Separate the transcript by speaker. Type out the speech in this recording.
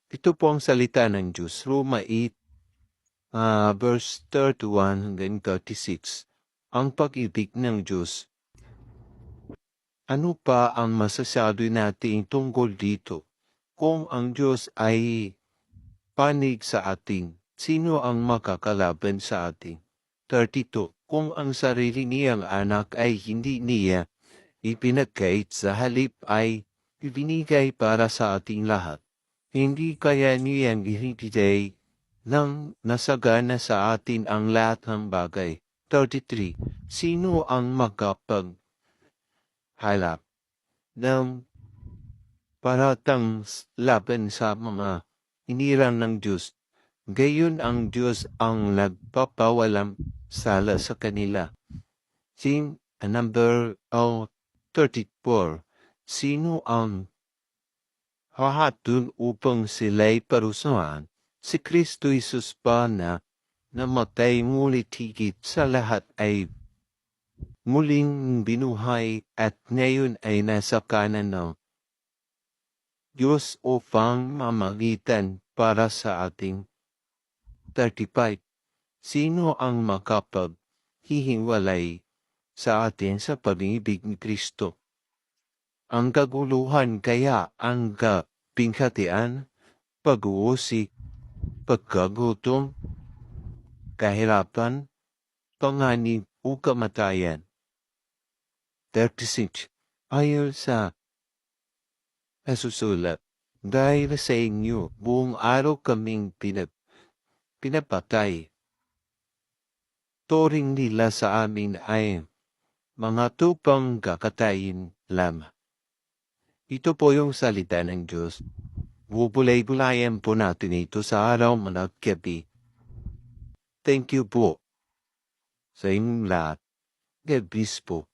Speaker 1: Ito po ang salita ng Diyos. Roma 8, verse 31 hanggang 36. Ang pag-ibig ng Diyos. Ano pa ang masasabi natin tungkol dito? Kung ang Diyos ay panig sa atin, sino ang makakalaban sa atin? 32. Kung ang sarili niyang anak ay hindi niya ipinagkait, sa halip ay ibinigay para sa ating lahat, hindi kaya niyang ibinigay nang nasagana sa atin ang lahat ng bagay? 33. Sino ang makapaghalap ng paratang laban sa mga inirang ng Diyos? Gayon ang Diyos ang nagpapawalang sala sa kanila. Number 34. Sino ang hahatol upang sila'y parusahan? Si Kristo Jesus pa na namatay, ngunit higit sa lahat ay muling binuhay at ngayon ay nasa kanan ng Diyos upang mamagitan para sa ating. 35. Sino ang makapaghihiwalay sa atin sa pag-ibig ni Kristo? Ang kaguluhan kaya, ang kapinghatian, pag-uusik, pagkagutom, kahirapan, panganib o kamatayan? 36. Ayon sa nasusulat, dahil sa inyo, buong araw kaming pinapatay. Turing nila sa amin ay mga tupang kakatayin lamang. Ito po yung salita ng Diyos. Bubulay-bulayan po natin ito sa araw at gabi. Thank you po sa inyong lahat. God bless po.